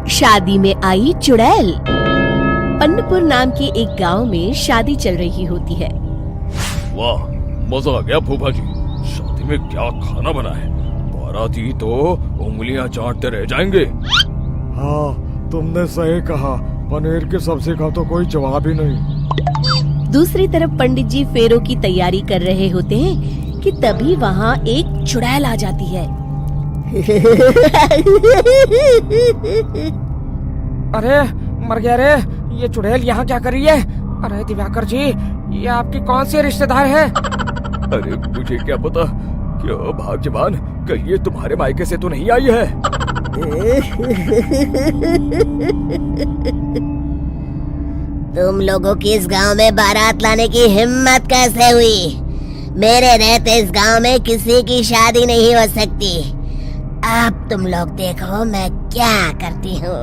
शादी में आई चुड़ैल। अन्नपुर नाम के एक गांव में शादी चल रही होती है। वाह, मजा आ गया फूफा जी। शादी में क्या खाना बना है? बाराती तो उंगलियां चाटते रह जाएंगे। हाँ, तुमने सही कहा। पनीर की सब्जी का तो कोई जवाब ही नहीं। दूसरी तरफ पंडित जी फेरों की तैयारी कर रहे होते हैं कि तभी वहाँ एक चुड़ैल आ जाती है। अरे मर गया रे, ये चुड़ैल यहाँ क्या कर रही है? अरे दिवाकर जी, ये आपकी कौन सी रिश्तेदार है? अरे मुझे क्या पता। क्या भाग्यवान, कहीं ये तुम्हारे मायके से तो नहीं आई है? तुम लोगों की इस गांव में बारात लाने की हिम्मत कैसे हुई? मेरे रहते इस गांव में किसी की शादी नहीं हो सकती। अब तुम लोग देखो मैं क्या करती हूँ।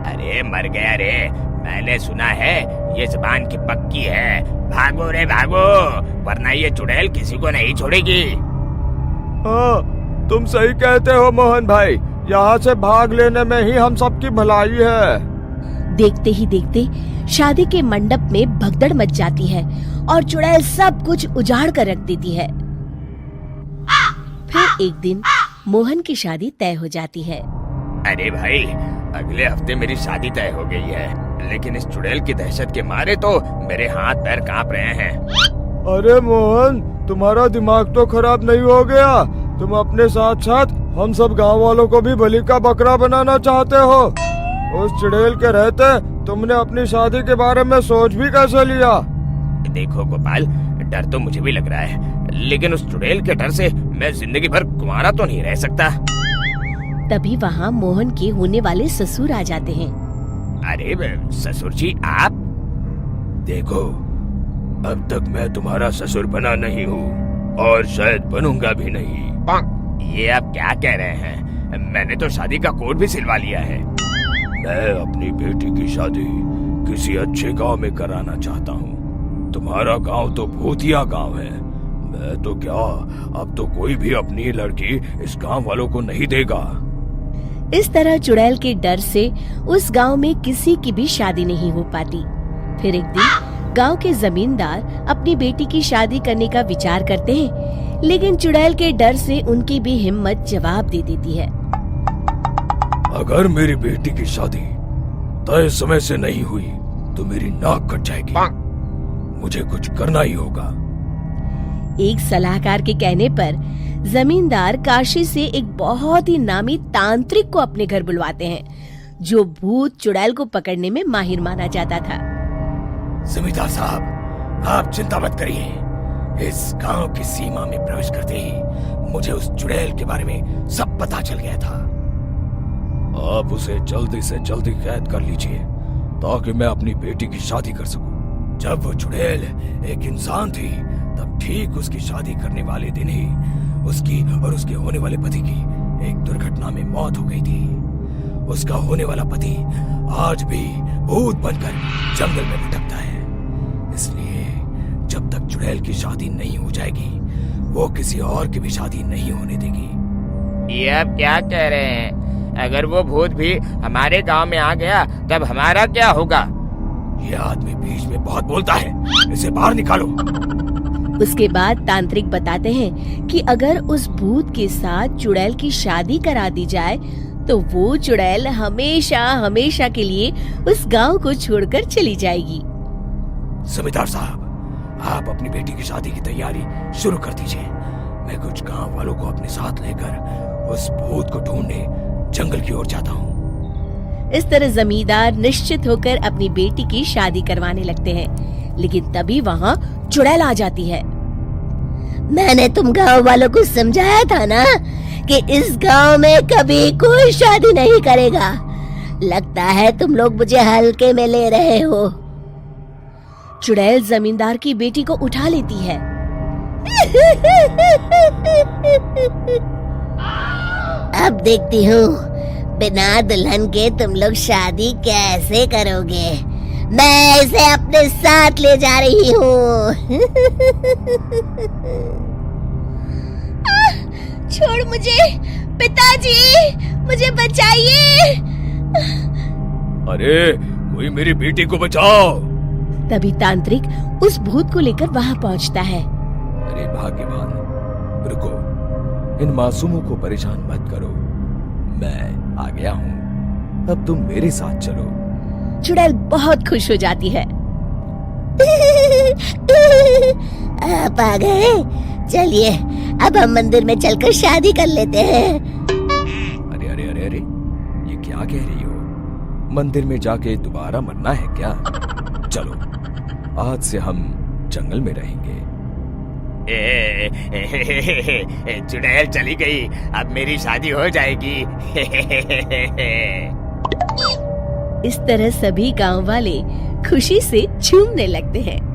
अरे मर गया रे, मैंने सुना है ये जबान की पक्की है। भागो रे भागो, वरना ये चुड़ैल किसी को नहीं छोड़ेगी। हाँ, तुम सही कहते हो मोहन भाई। यहाँ से भाग लेने में ही हम सबकी भलाई है। देखते ही देखते शादी के मंडप में भगदड़ मच जाती है और चुड़ैल सब कुछ उजाड़ कर रख देती है। फिर एक दिन मोहन की शादी तय हो जाती है। अरे भाई, अगले हफ्ते मेरी शादी तय हो गई है, लेकिन इस चुड़ैल की दहशत के मारे तो मेरे हाथ पैर कांप रहे हैं। अरे मोहन, तुम्हारा दिमाग तो खराब नहीं हो गया? तुम अपने साथ साथ हम सब गांव वालों को भी बलि का बकरा बनाना चाहते हो? उस चुड़ैल के रहते तुमने अपनी शादी के बारे में सोच भी कैसे लिया? देखो गोपाल, डर तो मुझे भी लग रहा है, लेकिन उस चुड़ैल के डर से मैं जिंदगी भर कुंवारा तो नहीं रह सकता। तभी वहाँ मोहन के होने वाले ससुर आ जाते हैं। अरे ससुर जी आप? देखो, अब तक मैं तुम्हारा ससुर बना नहीं हूँ और शायद बनूंगा भी नहीं। ये आप क्या कह रहे हैं? मैंने तो शादी का कोड भी सिलवा लिया है। मैं अपनी बेटी की शादी किसी अच्छे गांव में कराना चाहता हूँ। तुम्हारा गांव तो भूतिया गांव है। मैं तो क्या, अब तो कोई भी अपनी लड़की इस गांव वालों को नहीं देगा। इस तरह चुड़ैल के डर से उस गांव में किसी की भी शादी नहीं हो पाती। फिर एक दिन गांव के जमींदार अपनी बेटी की शादी करने का विचार करते हैं, लेकिन चुड़ैल के डर से उनकी भी हिम्मत जवाब दे देती है। अगर मेरी बेटी की शादी तय समय से नहीं हुई तो मेरी नाक कट जाएगी। मुझे कुछ करना ही होगा। एक सलाहकार के कहने पर जमींदार काशी से एक बहुत ही नामी तांत्रिक को अपने घर बुलवाते हैं, जो भूत चुड़ैल को पकड़ने में माहिर माना जाता था। जमींदार साहब, आप चिंता मत करिए। इस गांव की सीमा में प्रवेश करते ही मुझे उस चुड़ैल के बारे में सब पता चल गया था। आप उसे जल्दी से जल्दी कैद कर लीजिए ताकि मैं अपनी बेटी की शादी कर सकूं। जब वो चुड़ैल एक इंसान थी, तब ठीक उसकी शादी करने वाले दिन ही उसकी और उसके होने वाले पति की एक दुर्घटना में मौत हो गई थी। उसका होने वाला पति आज भी भूत बनकर जंगल में भटकता है। इसलिए जब तक चुड़ैल की शादी नहीं हो जाएगी, वो किसी और की भी शादी नहीं होने देगी। ये आप क्या कह रहे हैं? अगर वो भूत भी हमारे गांव में आ गया तब हमारा क्या होगा? ये आदमी बीच में बहुत बोलता है, इसे बाहर निकालो। उसके बाद तांत्रिक बताते हैं कि अगर उस भूत के साथ चुड़ैल की शादी करा दी जाए तो वो चुड़ैल हमेशा हमेशा के लिए उस गांव को छोड़कर चली जाएगी। जमींदार साहब, आप अपनी बेटी की शादी की तैयारी शुरू कर दीजिए। मैं कुछ गांव वालों को अपने साथ लेकर उस भूत को ढूंढने जंगल की ओर जाता हूँ। इस तरह जमींदार निश्चित होकर अपनी बेटी की शादी करवाने लगते हैं, लेकिन तभी वहाँ चुड़ैल आ जाती है। मैंने तुम गांव वालों को समझाया था ना कि इस गांव में कभी कोई शादी नहीं करेगा। लगता है तुम लोग मुझे हल्के में ले रहे हो। चुड़ैल जमींदार की बेटी को उठा लेती है। अब देखती हूँ बिना दुल्हन के तुम लोग शादी कैसे करोगे। मैं इसे अपने साथ ले जा रही हूँ। छोड़ मुझे, पिताजी मुझे बचाइए। अरे कोई मेरी बेटी को बचाओ। तभी तांत्रिक उस भूत को लेकर वहां पहुंचता है। अरे भाग्यवान, रुको, इन मासूमों को परेशान मत करो, मैं आ गया हूँ, अब तुम मेरे साथ चलो। चुड़ैल बहुत खुश हो जाती है। आप आ गए, चलिए अब हम मंदिर में चलकर शादी कर लेते हैं। अरे अरे अरे अरे, ये क्या कह रही हो? मंदिर में जाके दोबारा मरना है क्या? चलो, आज से हम जंगल में रहेंगे। चुड़ैल चली गई, अब मेरी शादी हो जाएगी। इस तरह सभी गांव वाले खुशी से झूमने लगते हैं।